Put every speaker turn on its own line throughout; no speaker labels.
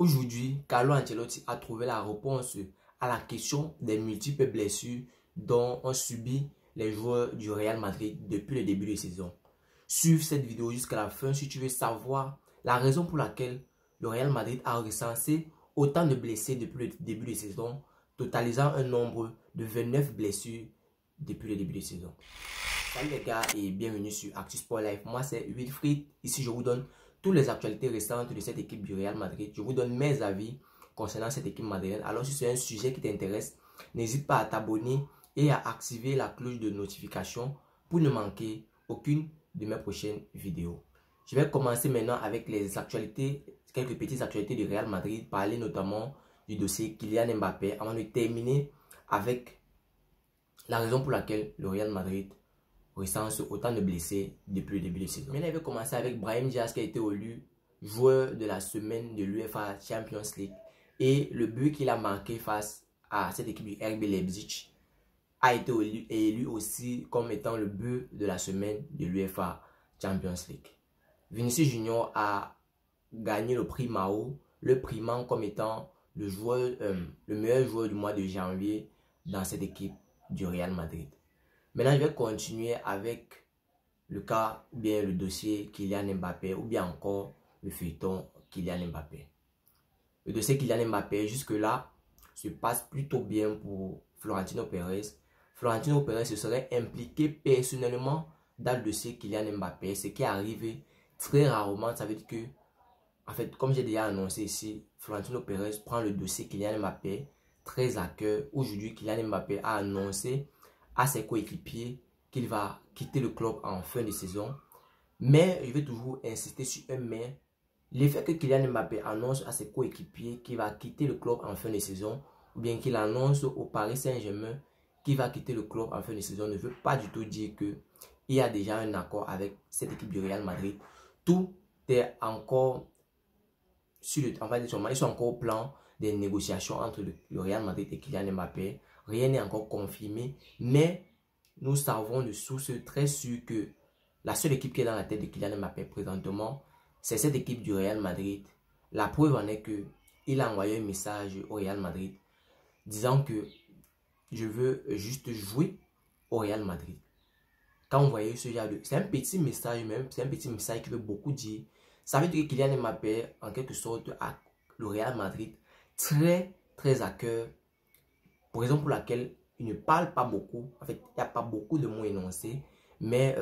Aujourd'hui, Carlo Ancelotti a trouvé la réponse à la question des multiples blessures dont ont subi les joueurs du Real Madrid depuis le début de saison. Suive cette vidéo jusqu'à la fin si tu veux savoir la raison pour laquelle le Real Madrid a recensé autant de blessés depuis le début de saison, totalisant un nombre de 29 blessures depuis le début de saison. Salut les gars et bienvenue sur Actu Sport Live. Moi c'est Wilfried. Ici je vous donne toutes les actualités récentes de cette équipe du Real Madrid. Je vous donne mes avis concernant cette équipe madrilène. Alors si c'est un sujet qui t'intéresse, n'hésite pas à t'abonner et à activer la cloche de notification pour ne manquer aucune de mes prochaines vidéos. Je vais commencer maintenant avec les actualités, quelques petites actualités du Real Madrid, parler notamment du dossier Kylian Mbappé avant de terminer avec la raison pour laquelle le Real Madrid recense autant de blessés depuis le début de saison. Maintenant, il va commencer avec Brahim Diaz qui a été élu joueur de la semaine de l'UEFA Champions League. Et le but qu'il a marqué face à cette équipe du RB Leipzig a été élu aussi comme étant le but de la semaine de l'UEFA Champions League. Vinicius Junior a gagné le prix Mao, le primant comme étant le meilleur joueur du mois de janvier dans cette équipe du Real Madrid. Maintenant, je vais continuer avec le cas, ou bien le dossier Kylian Mbappé, ou bien encore le feuilleton Kylian Mbappé. Le dossier Kylian Mbappé, jusque-là, se passe plutôt bien pour Florentino Pérez. Florentino Pérez se serait impliqué personnellement dans le dossier Kylian Mbappé, ce qui arrive très rarement. Ça veut dire que, en fait, comme j'ai déjà annoncé ici, Florentino Pérez prend le dossier Kylian Mbappé très à cœur. Aujourd'hui, Kylian Mbappé a annoncé à ses coéquipiers qu'il va quitter le club en fin de saison. Mais je vais toujours insister sur un mais. L'effet que Kylian Mbappé annonce à ses coéquipiers qu'il va quitter le club en fin de saison, ou bien qu'il annonce au Paris Saint-Germain qu'il va quitter le club en fin de saison, ne veut pas du tout dire qu'il y a déjà un accord avec cette équipe du Real Madrid. Tout est encore sur le, ils sont encore au plan des négociations entre le Real Madrid et Kylian Mbappé. Rien n'est encore confirmé, mais nous savons de sources très sûres que la seule équipe qui est dans la tête de Kylian Mbappé présentement, c'est cette équipe du Real Madrid. La preuve en est que il a envoyé un message au Real Madrid disant que je veux juste jouer au Real Madrid. Quand vous voyez ce genre de... C'est un petit message même, c'est un petit message qui veut beaucoup dire. Ça veut dire que Kylian Mbappé, en quelque sorte, a le Real Madrid très à cœur. Pour raison pour laquelle il ne parle pas beaucoup. En fait, il n'y a pas beaucoup de mots énoncés. Mais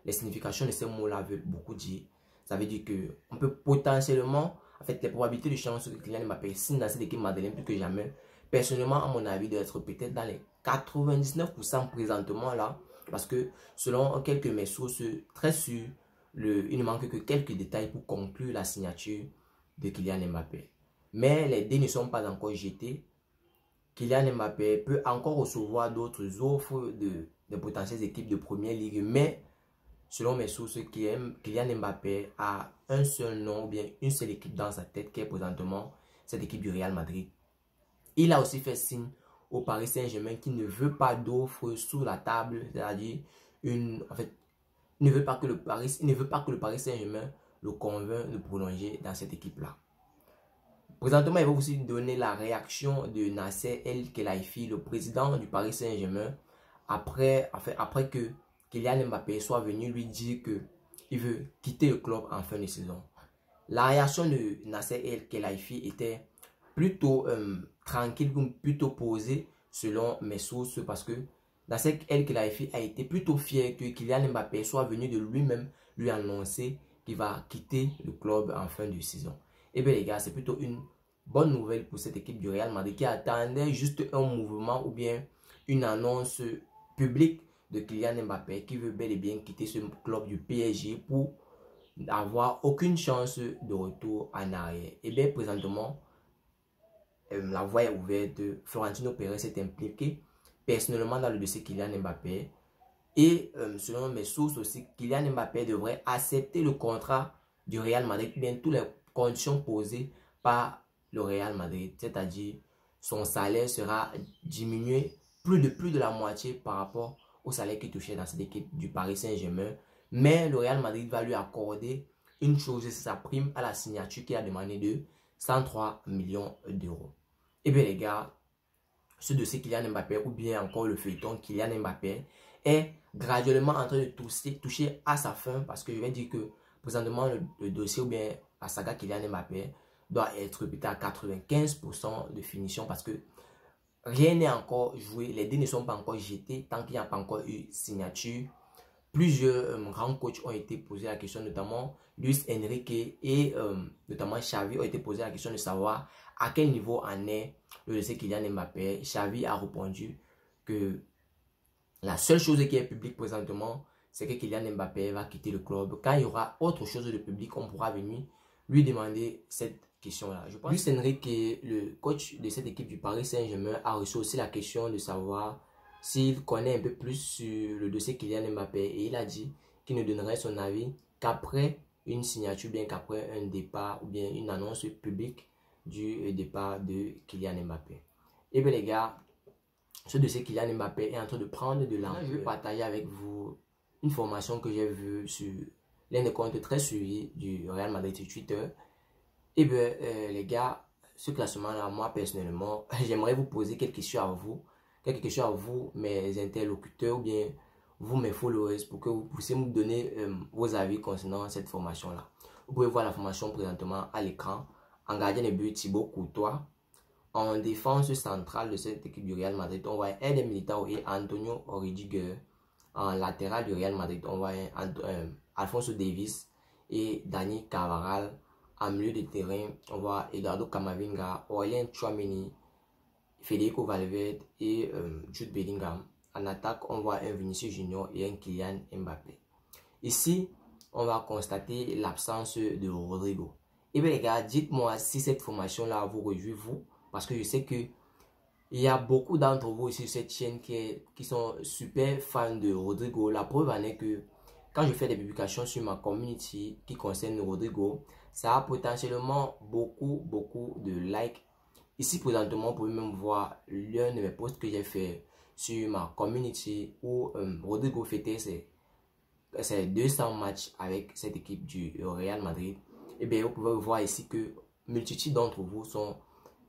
les significations de ces mots-là veulent beaucoup dire. Ça veut dire qu'on peut potentiellement, en fait, les probabilités de chance que Kylian Mbappé signe dans cette équipe madrilène plus que jamais. Personnellement, à mon avis, doit être peut-être dans les 99% présentement là. Parce que selon quelques mes sources très sûres, il ne manque que quelques détails pour conclure la signature de Kylian Mbappé. Mais les dés ne sont pas encore jetés. Kylian Mbappé peut encore recevoir d'autres offres de potentielles équipes de première ligue. Mais selon mes sources, Kylian Mbappé a un seul nom ou bien une seule équipe dans sa tête qui est présentement cette équipe du Real Madrid. Il a aussi fait signe au Paris Saint-Germain qui ne veut pas d'offres sous la table. C'est-à-dire, en fait, il ne veut pas que le Paris Saint-Germain le convainc de prolonger dans cette équipe-là. Présentement, il va aussi donner la réaction de Nasser El-Khelaifi, le président du Paris Saint-Germain, après que Kylian Mbappé soit venu lui dire qu'il veut quitter le club en fin de saison. La réaction de Nasser El-Khelaifi était plutôt tranquille, plutôt posée selon mes sources, parce que Nasser El-Khelaifi a été plutôt fier que Kylian Mbappé soit venu de lui-même lui annoncer qu'il va quitter le club en fin de saison. Et bien les gars, c'est plutôt une bonne nouvelle pour cette équipe du Real Madrid qui attendait juste un mouvement ou bien une annonce publique de Kylian Mbappé qui veut bel et bien quitter ce club du PSG pour n'avoir aucune chance de retour en arrière. Et bien présentement, la voie est ouverte. Florentino Pérez s'est impliqué personnellement dans le dossier Kylian Mbappé. Et selon mes sources aussi, Kylian Mbappé devrait accepter le contrat du Real Madrid, bien toutes les conditions posées par le Real Madrid. C'est-à-dire, son salaire sera diminué plus de la moitié par rapport au salaire qu'il touchait dans cette équipe du Paris Saint-Germain. Mais le Real Madrid va lui accorder une chose, c'est sa prime à la signature qu'il a demandé de 103 millions d'euros. Et bien les gars, ce dossier Kylian Mbappé ou bien encore le feuilleton Kylian Mbappé est graduellement en train de toucher à sa fin, parce que je vais dire que présentement le dossier ou bien la saga Kylian Mbappé doit être peut-être à 95% de finition, parce que rien n'est encore joué, les dés ne sont pas encore jetés tant qu'il n'y a pas encore eu signature. Plusieurs grands coachs ont été posés la question, notamment Luis Enrique et notamment Xavi ont été posés la question de savoir à quel niveau en est le dossier Kylian Mbappé. Xavi a répondu que la seule chose qui est publique présentement, c'est que Kylian Mbappé va quitter le club. Quand il y aura autre chose de public, on pourra venir lui demander cette question-là. Je pense que Luis Enrique, le coach de cette équipe du Paris Saint-Germain, a reçu aussi la question de savoir s'il connaît un peu plus sur le dossier Kylian Mbappé, et il a dit qu'il ne donnerait son avis qu'après une signature, bien qu'après un départ ou bien une annonce publique du départ de Kylian Mbappé. Et bien les gars, ce dossier Kylian Mbappé est en train de prendre de l'ampleur. Je vais partager avec vous une formation que j'ai vue sur l'un des comptes très suivis du Real Madrid sur Twitter. Et bien les gars, ce classement-là, moi personnellement, j'aimerais vous poser quelques questions à vous. Quelques questions à vous, mes interlocuteurs, ou bien vous, mes followers, pour que vous puissiez me donner vos avis concernant cette formation-là. Vous pouvez voir la formation présentement à l'écran. En gardien de but, Thibaut Courtois. En défense centrale de cette équipe du Real Madrid, on voit Eden Militao et Antonio Rudiger. En latéral du Real Madrid, on voit Alphonso Davies et Dani Carvajal. En milieu de terrain, on voit Eduardo Camavinga, Aurélien Tchouaméni, Federico Valverde et Jude Bellingham. En attaque, on voit un Vinicius Junior et un Kylian Mbappé. Ici, on va constater l'absence de Rodrigo. Et bien les gars, dites-moi si cette formation-là vous réjouit, vous, parce que je sais que il y a beaucoup d'entre vous ici sur cette chaîne qui sont super fans de Rodrigo. La preuve en est que quand je fais des publications sur ma community qui concerne Rodrigo, ça a potentiellement beaucoup de likes. Ici présentement, vous pouvez même voir l'un de mes posts que j'ai fait sur ma community où Rodrigo fêtait ses 200 matchs avec cette équipe du Real Madrid. Et bien vous pouvez voir ici que multitude d'entre vous sont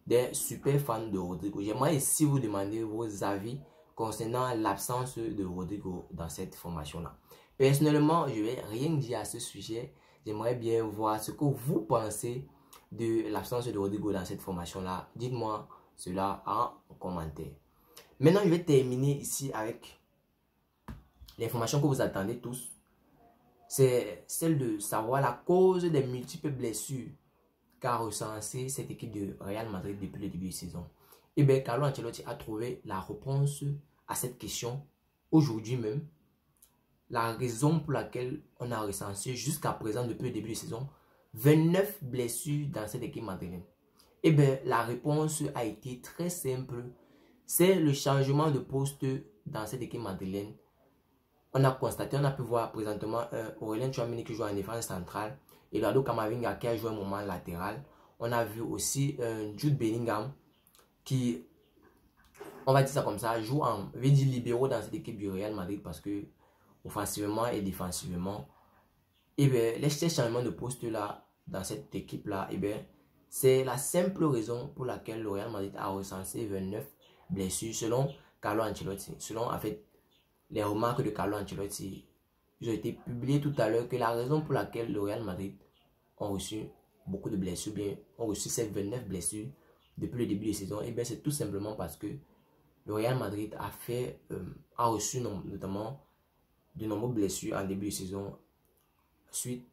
des super fans de Rodrigo. J'aimerais ici vous demander vos avis concernant l'absence de Rodrigo dans cette formation-là. Personnellement, je ne vais rien dire à ce sujet. J'aimerais bien voir ce que vous pensez de l'absence de Rodrigo dans cette formation-là. Dites-moi cela en commentaire. Maintenant, je vais terminer ici avec l'information que vous attendez tous. C'est celle de savoir la cause des multiples blessures qu'a recensé cette équipe de Real Madrid depuis le début de saison. Et bien, Carlo Ancelotti a trouvé la réponse à cette question aujourd'hui même. La raison pour laquelle on a recensé jusqu'à présent, depuis le début de saison, 29 blessures dans cette équipe madrilène. Et bien, la réponse a été très simple. C'est le changement de poste dans cette équipe madrilène. On a constaté, on a pu voir présentement Aurélien Tchouaméni qui joue en défense centrale, Eduardo Camavinga qui a joué un moment latéral. On a vu aussi Jude Bellingham qui, on va dire ça comme ça, joue en libéraux dans cette équipe du Real Madrid, parce que offensivement et défensivement, et bien les changements de poste là dans cette équipe là, et bien c'est la simple raison pour laquelle le Real Madrid a recensé 29 blessures selon Carlo Ancelotti. Selon en fait les remarques de Carlo Ancelotti, ils ont été publiés tout à l'heure, que la raison pour laquelle le Real Madrid ont reçu beaucoup de blessures, bien ont reçu ces 29 blessures depuis le début de saison, et bien c'est tout simplement parce que le Real Madrid a reçu notamment de nombreuses blessures en début de saison suite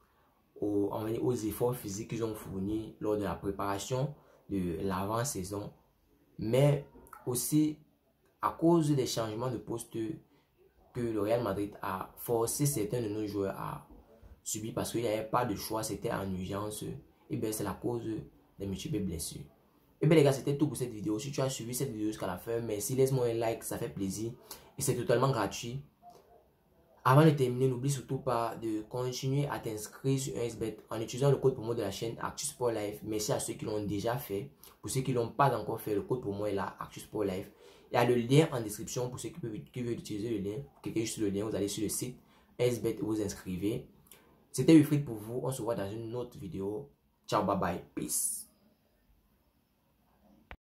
aux efforts physiques qu'ils ont fournis lors de la préparation de l'avant-saison, mais aussi à cause des changements de poste que le Real Madrid a forcé certains de nos joueurs à subir, parce qu'il n'y avait pas de choix, c'était en urgence. Et bien c'est la cause des multiples blessures. Et bien les gars, c'était tout pour cette vidéo. Si tu as suivi cette vidéo jusqu'à la fin, merci, laisse-moi un like, ça fait plaisir et c'est totalement gratuit. Avant de terminer, n'oublie surtout pas de continuer à t'inscrire sur 1xBet en utilisant le code promo de la chaîne Actu Sport Life. Merci à ceux qui l'ont déjà fait. Pour ceux qui ne l'ont pas encore fait, le code promo est là, Actu Sport Life. Il y a le lien en description pour ceux qui veulent utiliser le lien. Cliquez sur le lien, vous allez sur le site 1xBet, vous inscrivez. C'était Wilfried pour vous. On se voit dans une autre vidéo. Ciao, bye bye, peace.